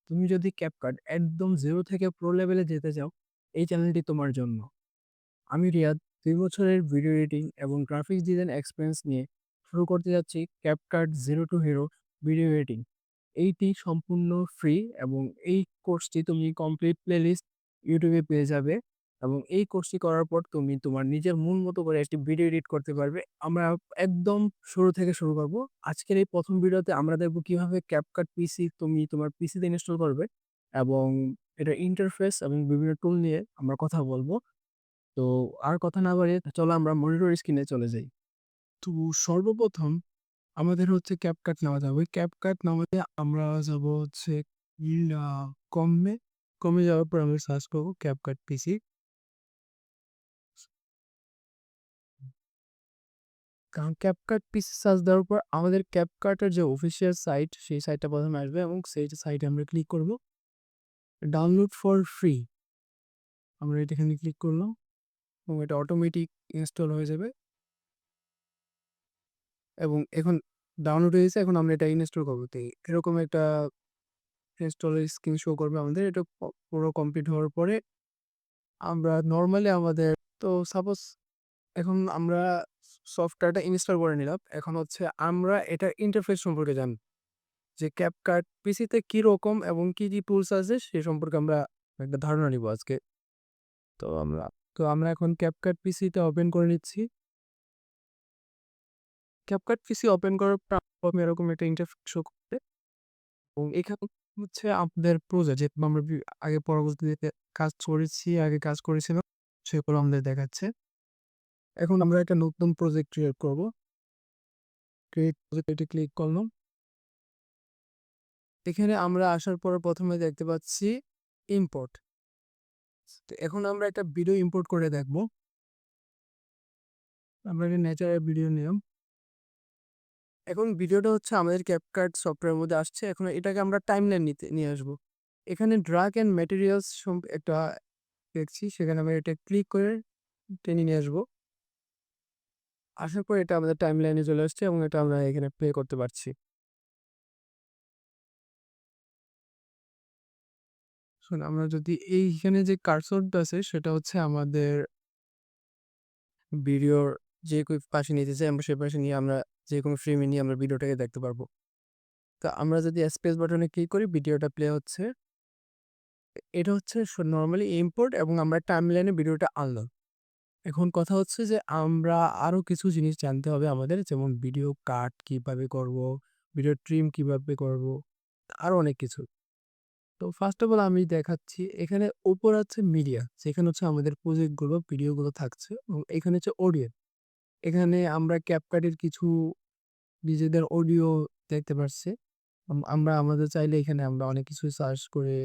তুমি যদি CapCut একদম 0 থেকে প্রো লেভেলে যেতে চাও, এই চ্যানেলটি তোমার জন্য। আমি রিয়াদ ২ বছরের ভিডিও এডিটিং এবং গ্রাফিক্স ডিজাইন এক্সপেরিয়েন্স নিয়ে শুরু করতে যাচ্ছি CapCut Zero to Hero video editing. এইটি সম্পূর্ণ ফ্রি এবং এই কোর্সটি তুমি কমপ্লিট প্লেলিস্ট YouTube এ পেয়ে যাবে এবং এই কোর্সটি করার পর তুমি তোমার নিজের মন মতো করে একটি ভিডিও এডিট করতে পারবে। আমরা একদম শুরু থেকে শুরু করব। আজকের এই ১ম ভিডিওতে আমরা দেখব কিভাবে CapCut পিসি তুমি তোমার পিসিতে ইনস্টল করবে এবং এটার ইন্টারফেস এবং বিভিন্ন টুল নিয়ে আমরা কথা বলব। তো আর কথা না বাড়িয়ে চলো আমরা মনিটর স্ক্রিনে চলে যাই। তো সর্বপ্রথম আমাদের হচ্ছে CapCut নেওয়া যাবে। CapCut নামাতে আমরা যাব হচ্ছে ইল আ কমে, কমে যাওয়ার পর আমরা সার্চ করব CapCut পিসি। কারণ CapCut পিসি সার্চ দেওয়ার পর আমাদের CapCut এর যে অফিসিয়াল সাইট, সেই সাইটটা ১ম এ আসবে এবং সেই সাইটে আমরা ক্লিক করব। ডাউনলোড ফর ফ্রি আমরা এখানে ক্লিক করলাম এবং এটা অটোমেটিক ইনস্টল হয়ে যাবে এবং এখন ডাউনলোড হয়ে গেছে। এখন আমরা এটা ইনস্টল করব। তো এরকম একটা ইনস্টলের স্ক্রিন শো করবে আমাদের। এটা পুরো কমপ্লিট হওয়ার পরে আমরা নরমালি আমাদের তো সাপোজ এখন আমরা সফটওয়্যারটা ইনস্টল করে নিলাম। এখন হচ্ছে আমরা এটার ইন্টারফেস সম্পর্কে জানব। যে CapCut পিসিতে কিরকম এবং কি, কি টুলস আছে সে সম্পর্কে আমরা একটা ধারণা নিব আজকে। তো আমরা তো আমরা এখন CapCut পিসিটা ওপেন করে নিচ্ছি। CapCut পিসি ওপেন করার পর প্রথমে এরকম একটা ইন্টারফেস শো করবে এবং এখানে হচ্ছে আপনাদের প্রজেক্ট যেহেতু আমরা আগে পরবর্তীতে আগে কাজ করেছিলাম সেগুলো আমাদের দেখাচ্ছে। এখন আমরা একটা নতুন প্রজেক্ট ক্রিয়েট করব। ক্রিয়েট প্রজেক্টে ক্লিক করলাম। এখানে আমরা আসার পর ১ম এ দেখতে পাচ্ছি ইম্পোর্ট। তো এখন আমরা একটা ভিডিও ইম্পোর্ট করে দেখব। আমরা একটা ন্যাচারাল ভিডিও নিলাম। এখন ভিডিওটা হচ্ছে আমাদের CapCut সফটওয়্যারের মধ্যে আসছে। এখন এটাকে আমরা টাইমলাইন নিয়ে আসব। এখানে ড্রাগ অ্যান্ড ম্যাটেরিয়ালস একটা দেখছি, সেখানে আমরা এটা ক্লিক করে টেনে নিয়ে আসবো। আসার পর এটা আমাদের টাইমলাইনে চলে আসছে এবং এটা আমরা এখানে প্লে করতে পারছি। আমরা যদি এইখানে যে কার্সরটা আছে সেটা হচ্ছে আমাদের ভিডিওর যে পাশে নিতে চাই আমরা সেই পাশে নিয়ে আমরা যেকোনো ফ্রেমে নিয়ে আমরা ভিডিওটাকে দেখতে পারবো। তো আমরা যদি স্পেস বাটনে ক্লিক করি ভিডিওটা প্লে হচ্ছে। এটা হচ্ছে নরমালি ইম্পোর্ট এবং আমরা টাইমলাইনে ভিডিওটা আনলাম। এখন কথা হচ্ছে যে আমরা আরো কিছু জিনিস জানতে হবে আমাদের, যেমন ভিডিও কাট কিভাবে করব, ভিডিও ট্রিম কিভাবে করব, আরো অনেক কিছু। তো ফার্স্ট অফ অল আমি দেখাচ্ছি এখানে উপর আছে মিডিয়া, যেখানে হচ্ছে আমাদের প্রজেক্টগুলো ভিডিওগুলো থাকছে এবং এখানে হচ্ছে অডিও। এখানে আমরা ক্যাপকাটের কিছু নিজেদের অডিও দেখতে পারছি। আমরা আমাদের চাইলে এখানে আমরা অনেক কিছু সার্চ করে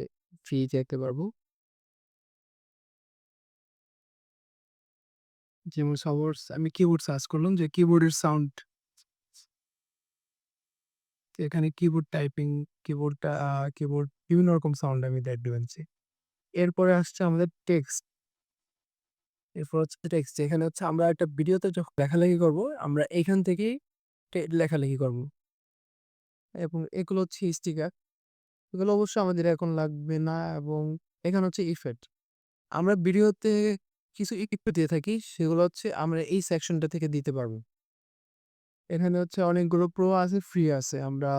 ফ্রি দেখতে পারবো। যেমন সাপোজ আমি কিবোর্ড সার্চ করলাম যে কিবোর্ডের সাউন্ড, এখানে কিবোর্ড টাইপিং, কিবোর্ড বিভিন্ন রকম সাউন্ড আমি দেখতে পাচ্ছি। এরপরে আসছে আমাদের টেক্সট। এরপর হচ্ছে টেক্সট, যেখানে হচ্ছে আমরা একটা ভিডিওতে যখন লেখালেখি করব, আমরা এখান থেকেই লেখালেখি করব এবং এগুলো হচ্ছে স্টিকার। এগুলো অবশ্য আমাদের এখন লাগবে না এবং এখানে হচ্ছে ইফেক্ট। আমরা ভিডিওতে কিছু ইফেক্ট দিয়ে থাকি, সেগুলো হচ্ছে আমরা এই সেকশনটা থেকে দিতে পারবো। এখানে হচ্ছে অনেকগুলো প্রো আছে, ফ্রি আছে। আমরা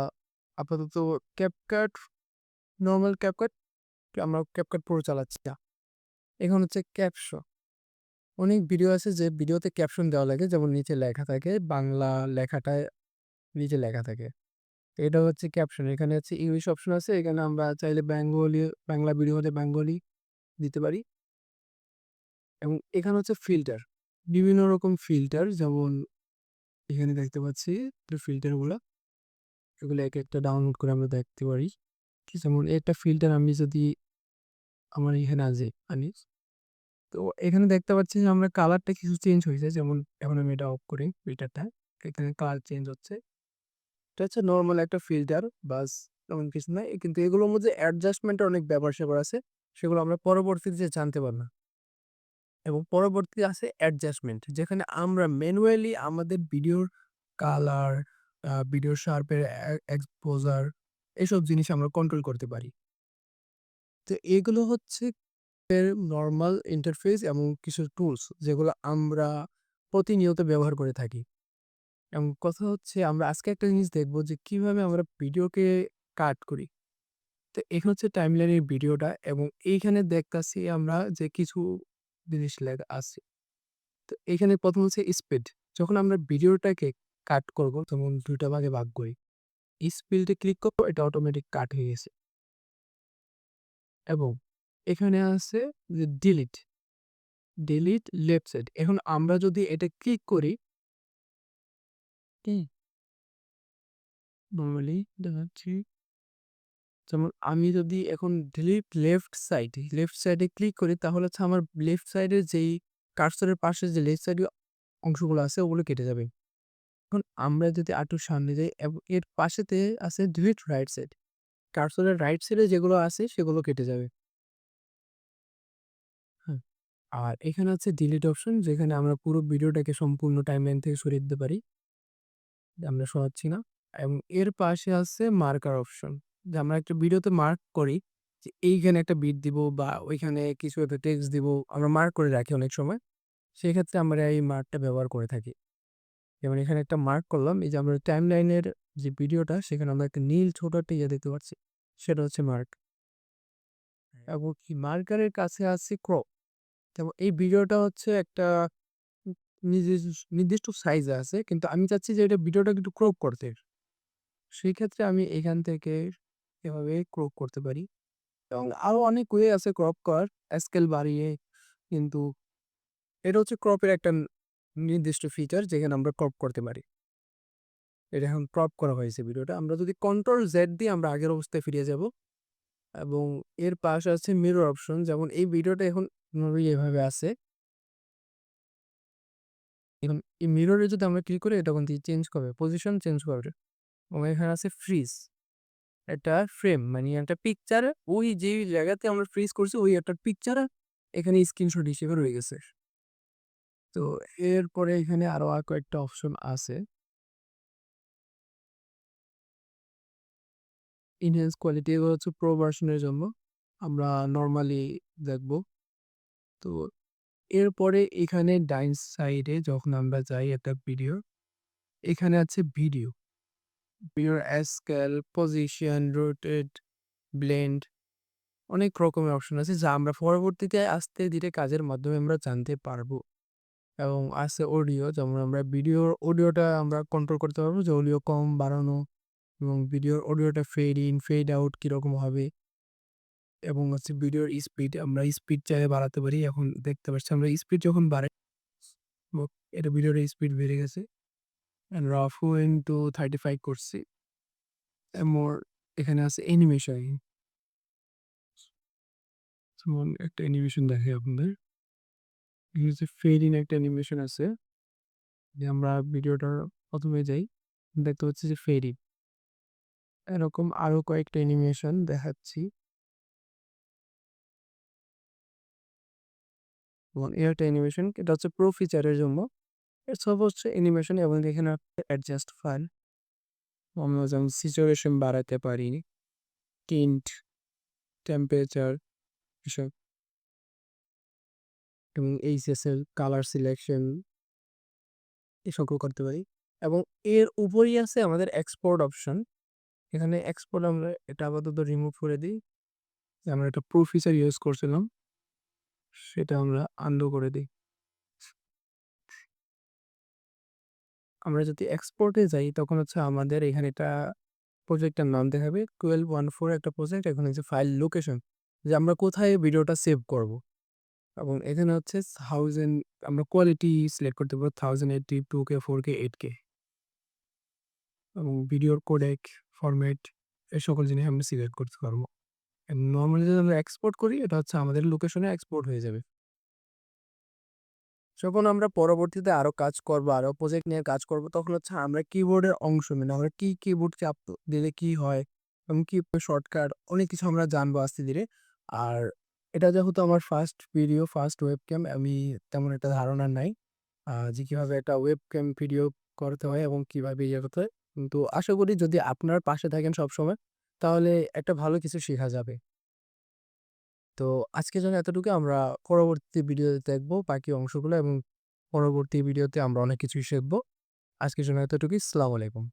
আপাতত ক্যাপকাট নরমাল ক্যাপকাট আমরা ক্যাপকাট প্রো চালাচ্ছি না। এখন হচ্ছে ক্যাপশন। অনেক ভিডিও আছে যে ভিডিওতে ক্যাপশন দেওয়া লাগে, যেমন নিচে লেখা থাকে, বাংলা লেখাটা নিচে লেখা থাকে। এটা হচ্ছে ক্যাপশন। এখানে হচ্ছে ইংলিশ অপশন আছে। এখানে আমরা চাইলে বাংলা ভিডিও হলে বেঙ্গলি দিতে পারি এবং এখানে হচ্ছে ফিল্টার। বিভিন্ন রকম ফিল্টার, যেমন এখানে দেখতে পাচ্ছি ফিল্টারগুলা। এগুলো একেকটা ডাউনলোড করে আমরা দেখতে পারি। যেমন একটা ফিল্টার আমি যদি আমার এখানে আনি, তো এখানে দেখতে পাচ্ছি যে আমরা কালারটা কিছু চেঞ্জ হয়েছে। যেমন এখন আমি এটা অফ করি ফিল্টারটা, এখানে কালার চেঞ্জ হচ্ছে। এটা হচ্ছে নরমাল একটা ফিল্টার, বাস তেমন কিছু নাই। কিন্তু এগুলোর মধ্যে অ্যাডজাস্টমেন্টের অনেক ব্যাপার-স্যাপার আছে। সেগুলো আমরা পরবর্তীতে জানতে পারলাম। এবং পরবর্তী আছে অ্যাডজাস্টমেন্ট, যেখানে আমরা ম্যানুয়ালি আমাদের ভিডিওর কালার, ভিডিও শার্পের এক্সপোজার, এসব জিনিস আমরা কন্ট্রোল করতে পারি। তো এগুলো হচ্ছে এর নরমাল ইন্টারফেস এবং কিছু টুলস যেগুলো আমরা প্রতিনিয়ত ব্যবহার করে থাকি। এবং কথা হচ্ছে আমরা আজকে একটা জিনিস দেখব যে কিভাবে আমরা ভিডিওকে কাট করি। তো এখানে হচ্ছে টাইমলাইনের ভিডিওটা এবং এইখানে দেখতাছি আমরা যে কিছু জিনিস লেখা আছে। তো এখানে ১ম হচ্ছে স্পিড। যখন আমরা ভিডিওটাকে কাট করব তখন ২ টা ভাগে ভাগ করি। স্পিডে ক্লিক করব এটা অটোমেটিক কাট হয়ে গেছে। এবং এখানে আছে যে ডিলিট লেফট সাইড। এখন আমরা যদি এটা ক্লিক করি হুম, নরমালি দেখাচ্ছি। যেমন আমি যদি এখন ডিলিট লেফট সাইডে ক্লিক করি তাহলে হচ্ছে আমার লেফট সাইডের যেই কার্সরের পাশে যে লেফট সাইডে অংশগুলো আছে ওগুলো কেটে যাবে। এখন আমরা যদি আরেকটু সামনে যাই এবং এর পাশেতে আছে ডিলিট রাইট সাইড। কার্সরের রাইট সাইডে যেগুলো আছে সেগুলো কেটে যাবে। হ্যাঁ? আর এখানে আছে ডিলিট অপশন যেখানে আমরা পুরো ভিডিওটাকে সম্পূর্ণ টাইমলাইন থেকে সরিয়ে দিতে পারি। আমরা সরাচ্ছি না। এবং এর পাশে আছে মার্কার অপশন। যে আমরা একটা ভিডিওতে মার্ক করি যে এইখানে একটা বিট দিব বা ওইখানে কিছু একটা টেক্সট দিব। আমরা মার্ক করে রাখি অনেক সময়। সেক্ষেত্রে আমরা এই মার্কটা ব্যবহার করে থাকি। যেমন এখানে একটা মার্ক করলাম। এই যে আমরা টাইমলাইনের যে ভিডিওটা সেখানে আমরা একটা নীল ছোট একটা ইয়ে দেখতে পাচ্ছি। সেটা হচ্ছে মার্ক। এবং কি মার্কারের কাছে আছে ক্রপ। যেমন এই ভিডিওটা হচ্ছে একটা উম নির্দিষ্ট সাইজে আছে। কিন্তু আমি চাচ্ছি যে এটা ভিডিওটাকে একটু ক্রপ করতে। সেই ক্ষেত্রে আমি এখান থেকে এভাবে ক্রপ করতে পারি এবং আরো অনেক ওয়ে আছে ক্রপ করার স্কেল বাড়িয়ে কিন্তু এটা হচ্ছে ক্রপের একটা নির্দিষ্ট ফিচার যেখানে আমরা ক্রপ করতে পারি। এটা এখন ক্রপ করা হয়েছে ভিডিওটা। আমরা যদি কন্ট্রোল জেড দিয়ে আমরা আগের অবস্থায় ফিরে যাব এবং এর পাশে আছে মিরর অপশন যেমন এই ভিডিওটা এখন নরমালি এভাবে আছে। এখন এই মিররে যদি আমরা ক্লিক করি এটা কিন্তু চেঞ্জ করবে, পজিশন চেঞ্জ করবে এবং এখানে আছে ফ্রিজ। একটা ফ্রেম মানে একটা পিকচার ওই যেই জায়গাতে আমরা ফ্রিজ করছি ওই একটা পিকচার এখানে স্ক্রিনশট হিসেবে রয়ে গেছে। তো এরপরে এখানে আরো কয়েকটা অপশন আছে। ইনহ্যান্স কোয়ালিটি এগুলো হচ্ছে প্রো ভার্সনের জন্য। আমরা নরমালি দেখব। তো এরপরে এখানে ডাইন সাইডে যখন আমরা যাই একটা ভিডিও, এখানে আছে ভিডিও। ভিডিওর স্কেল, পজিশন, রোটেট, ব্লেন্ড অনেক রকমের অপশন আছে যা আমরা পরবর্তীতে আস্তে ধীরে কাজের মাধ্যমে আমরা জানতে পারবো। এবং আছে অডিও যেমন আমরা ভিডিওর অডিওটা আমরা কন্ট্রোল করতে পারবো যে অডিও কম বাড়ানো এবং ভিডিওর অডিওটা ফেড ইন, ফেড আউট কিরকম হবে এবং হচ্ছে ভিডিওর স্পিড আমরা স্পিড চাইলে বাড়াতে পারি। এখন দেখতে পাচ্ছি আমরা স্পিড যখন বাড়াই এটা ভিডিওর স্পিড বেড়ে গেছে। রাফু ইনটু 35 করছি। মোর এখানে আছে অ্যানিমেশন। যেমন একটা অ্যানিমেশন দেখাই আপনাদের। এখানে হচ্ছে ফেড ইন একটা অ্যানিমেশন আছে। যে আমরা ভিডিওটার ১ম এ যাই। দেখতে পাচ্ছি যে ফেড ইন। এরকম আরো কয়েকটা অ্যানিমেশন দেখাচ্ছি। এবং এই একটা অ্যানিমেশন এটা হচ্ছে প্রো ফিচারের জন্য। এর সব হচ্ছে অ্যানিমেশন এবং এখানে অ্যাডজাস্ট ফাইল। আমরা যেমন স্যাচুরেশন বাড়াতে পারি, টিন্ট, টেম্পারেচার এসব এবং এইচএসএল কালার সিলেকশন এসবও করতে পারি। এবং এর উপরেই আছে আমাদের এক্সপোর্ট অপশন। এখানে এক্সপোর্ট আমরা এটা আপাতত রিমুভ করে দিই। আমরা একটা প্রো ফিচার ইউজ করছিলাম। সেটা আমরা আনডু করে দিই। আমরা যদি এক্সপোর্ট এ যাই তখন হচ্ছে আমাদের এখানে একটা প্রজেক্টের নাম দেখাবে 1214 একটা প্রজেক্ট। এখন হচ্ছে ফাইল লোকেশন যে আমরা কোথায় ভিডিওটা সেভ করব। এবং এখানে হচ্ছে 1000 আমরা কোয়ালিটি সিলেক্ট করতে পারবো 1080, 2K, 4K, 8K এবং ভিডিওর কোডেক, ফরম্যাট এই সকল জিনিস আমরা সিলেক্ট করতে পারবো। নরমালি যদি আমরা এক্সপোর্ট করি এটা হচ্ছে আমাদের লোকেশনে এক্সপোর্ট হয়ে যাবে। যখন আমরা পরবর্তীতে আরো কাজ করব, আরো প্রজেক্ট নিয়ে কাজ করব তখন হচ্ছে আমরা কিবোর্ডের অংশ মানে আমরা কি কিবোর্ড চাপ দিলে কি হয় এবং কি শর্টকাট অনেক কিছু আমরা জানবো আস্তে ধীরে। আর এটা যেহেতু আমার ফার্স্ট ভিডিও, ফার্স্ট ওয়েবক্যাম আমি তেমন একটা ধারণা নাই যে কিভাবে একটা ওয়েবক্যাম ভিডিও করতে হয় এবং কিভাবে ইয়ে করতে হয়। কিন্তু আশা করি যদি আপনার পাশে থাকেন সবসময় তাহলে একটা ভালো কিছু শেখা যাবে। তো আজকের জন্য এতটুকু। আমরা পরবর্তী ভিডিওতে দেখবো বাকি অংশগুলো এবং পরবর্তী ভিডিওতে আমরা অনেক কিছুই শিখব। আজকের জন্য এতটুকুই। আসসালামু আলাইকুম।